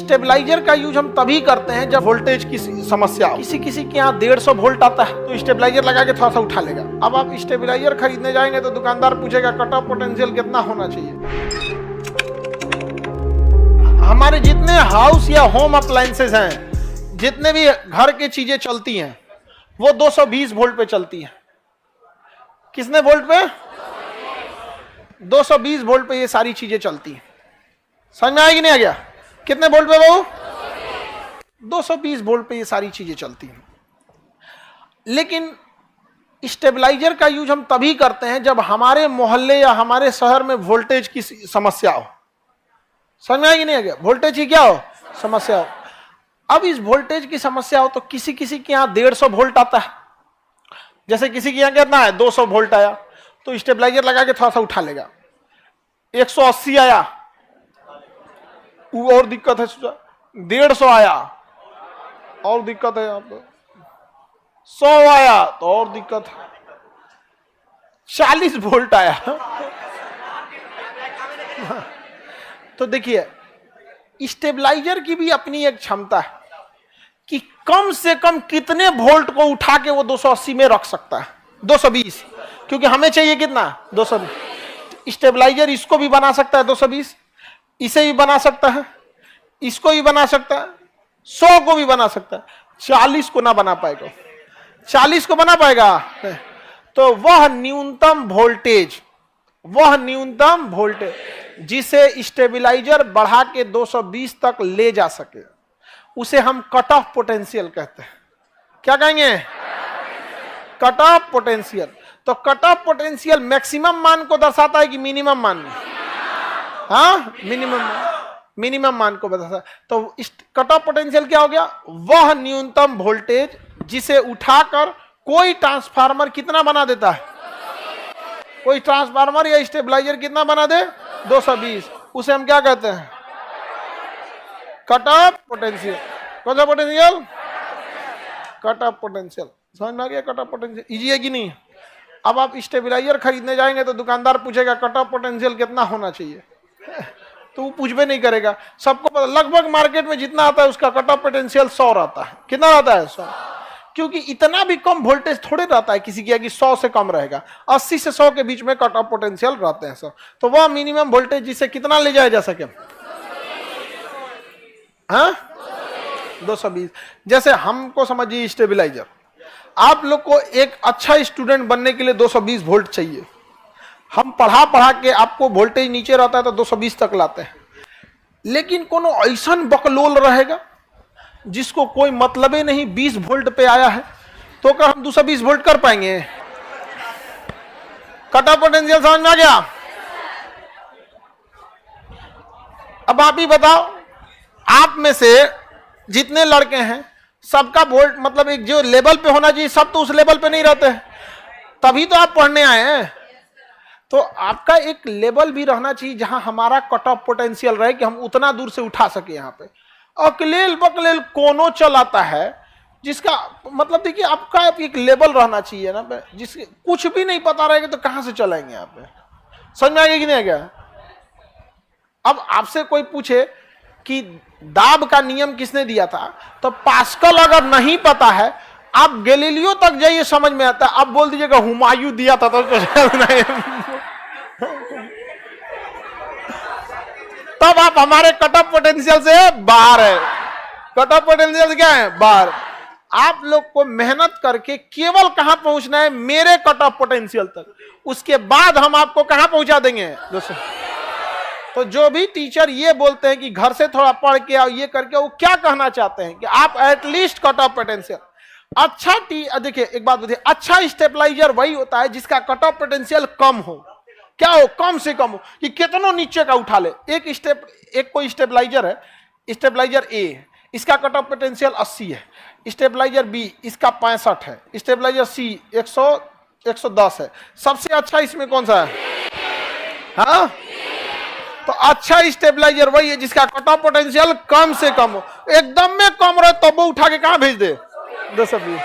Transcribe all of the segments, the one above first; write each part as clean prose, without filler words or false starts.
Stabiliser का use हम तभी करते हैं जब वोल्टेज की समस्या हो। किसी किसी के यहाँ 150 वोल्ट आता है तो स्टेबलाइजर लगा के थोड़ा सा उठा लेगा। अब आप स्टेबलाइजर खरीदने जाएंगे तो दुकानदार पूछेगा कट ऑफ पोटेंशियल कितना होना चाहिए। हमारे जितने हाउस या होम अप्लायंसेस हैं, जितने भी घर की चीजें चलती हैं, वो 220 वोल्ट पे चलती हैं। कितने वोल्ट पे? 220 वोल्ट पे ये सारी चीजें चलती हैं। समझ में आएगी नहीं आ गया? कितने वोल्ट पे बाबू? 220 वोल्ट पे ये सारी चीजें चलती हैं। लेकिन स्टेबलाइजर का यूज हम तभी करते हैं जब हमारे मोहल्ले या हमारे शहर में वोल्टेज की समस्या हो। समझ में आएगी नहीं आ गया? वोल्टेज की क्या हो? समस्या हो। अब इस वोल्टेज की समस्या हो तो किसी किसी के यहाँ 150 वोल्ट आता है। जैसे किसी के यहाँ कितना है? 200 वोल्ट आया तो स्टेबलाइजर लगा के थोड़ा सा उठा लेगा। 180 आया, वो और दिक्कत है। 150 आया और दिक्कत है। यहाँ पे 100 आया तो और दिक्कत है। 40 वोल्ट आया तो देखिए, स्टेबलाइजर की भी अपनी एक क्षमता है कि कम से कम कितने वोल्ट को उठा के वो 280 में रख सकता है। 220, क्योंकि हमें चाहिए कितना? 220। स्टेबलाइजर इसको भी बना सकता है 220, इसे भी बना सकता है, इसको भी बना सकता है, 100 को भी बना सकता है, 40 को ना बना पाएगा। 40 को बना पाएगा तो वह न्यूनतम वोल्टेज जिसे स्टेबलाइजर बढ़ा के 220 तक ले जा सके, उसे हम कट ऑफ पोटेंशियल कहते हैं। क्या कहेंगे? Cut off potential. तो कट ऑफ पोटेंशियल मैक्सिमम मान को दर्शाता है कि मिनिमम मान? हाँ, मिनिमम मान को बताता है। तो कट ऑफ पोटेंशियल क्या हो गया? वह न्यूनतम वोल्टेज जिसे उठाकर कोई ट्रांसफार्मर कितना बना देता है? कोई ट्रांसफार्मर या स्टेबलाइजर कितना बना दे? 220। उसे हम क्या कहते हैं? Cut off potential. कौन सा पोटेंशियल? Cut off potential. समझ में आ गया? कट ऑफ पोटेंशियल इजी है कि नहीं? अब आप स्टेबलाइजर खरीदने जाएंगे तो दुकानदार पूछेगा कट ऑफ पोटेंशियल कितना होना चाहिए, तो वो पूछ भी नहीं करेगा। सबको पता, लगभग मार्केट में जितना आता है उसका कट ऑफ पोटेंशियल 100 रहता है। कितना रहता है? 100। क्योंकि इतना भी कम वोल्टेज थोड़े रहता है किसी की कि 100 से कम रहेगा। 80 से 100 के बीच में कट ऑफ पोटेंशियल रहते हैं सब। तो वह मिनिमम वोल्टेज जिसे कितना ले जाया जा सके? हाँ, 220। जैसे हमको समझिए स्टेबलाइजर, आप लोग को एक अच्छा स्टूडेंट बनने के लिए 220 वोल्ट चाहिए। हम पढ़ा के आपको वोल्टेज नीचे रहता है तो 220 तक लाते हैं। लेकिन कोनो ऐसा बकलोल रहेगा जिसको कोई मतलब ही नहीं 20 वोल्ट पे आया है, तो क्या हम 220 वोल्ट कर पाएंगे? कट ऑफ पोटेंशियल समझ में आ गया? अब आप ही बताओ, आप में से जितने लड़के हैं सबका वोल्ट मतलब एक जो लेवल पे होना चाहिए, सब तो उस लेवल पे नहीं रहते, तभी तो आप पढ़ने आए हैं। तो आपका एक लेवल भी रहना चाहिए जहां हमारा कट ऑफ पोटेंशियल रहे कि हम उतना दूर से उठा सके। यहाँ पे अकलेल बकलेल कोनो चलाता है जिसका मतलब देखिए, आपका एक लेवल रहना चाहिए ना, जिसके कुछ भी नहीं पता रहेगा तो कहां से चलाएंगे यहाँ पे? समझ में आ गया कि नहीं आ गया? अब आपसे कोई पूछे कि दाब का नियम किसने दिया था, तो पास्कल अगर नहीं पता है, आप गैलीलियो तक जाइए समझ में आता है। आप बोल दीजिएगा हुमायूं दिया था तो नहीं तब आप हमारे कट ऑफ पोटेंशियल से बाहर है। कट ऑफ पोटेंशियल क्या है? बाहर। आप लोग को मेहनत करके केवल कहां पहुंचना है? मेरे कट ऑफ पोटेंशियल तक। उसके बाद हम आपको कहां पहुंचा देंगे दोस्तों? तो जो भी टीचर ये बोलते हैं कि घर से थोड़ा पढ़ के आओ, ये करके, वो क्या कहना चाहते हैं कि आप एटलीस्ट कट ऑफ पोटेंशियल अच्छा देखिए एक बात बताइए, अच्छा स्टेबलाइजर वही होता है जिसका कट ऑफ पोटेंशियल कम हो। क्या हो? कम से कम हो, कि कितनों नीचे का उठा ले। एक कोई स्टेबलाइजर है, स्टेबलाइजर ए, इसका कट ऑफ पोटेंशियल 80 है। स्टेबलाइजर बी, इसका 65 है। स्टेबलाइजर सी 110 है। सबसे अच्छा इसमें कौन सा है? हाँ, तो अच्छा स्टेबलाइजर वही है जिसका कट ऑफ पोटेंशियल कम से कम हो। एकदम में कम रहे तब वो उठा के कहां भेज दे? 220।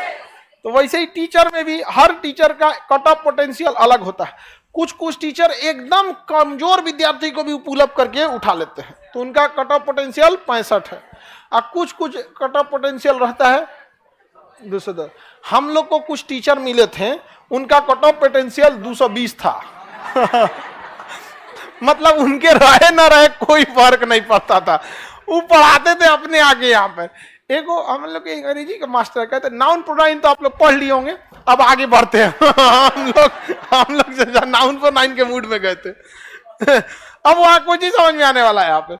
तो वैसे ही टीचर में भी हर टीचर का कट ऑफ पोटेंशियल अलग होता है। कुछ कुछ टीचर एकदम कमजोर विद्यार्थी को भी पुल अप करके उठा लेते हैं, तो उनका कट ऑफ पोटेंशियल 65 है। और कुछ कुछ कट ऑफ पोटेंशियल रहता है 210। हम लोग को कुछ टीचर मिले थे, उनका कट ऑफ पोटेंशियल 220 था। मतलब उनके रहे ना रहे कोई फर्क नहीं पड़ता था, वो पढ़ाते थे अपने आगे। यहाँ पर एक हम लोग के अंग्रेजी के मास्टर कहते नाउन प्रोनाउन तो आप लोग पढ़ लिए होंगे, अब आगे बढ़ते हैं। हम लोग नाउन प्रोनाउन के मूड में गए थे। अब वहां कोई चीज समझ में आने वाला है यहाँ पे।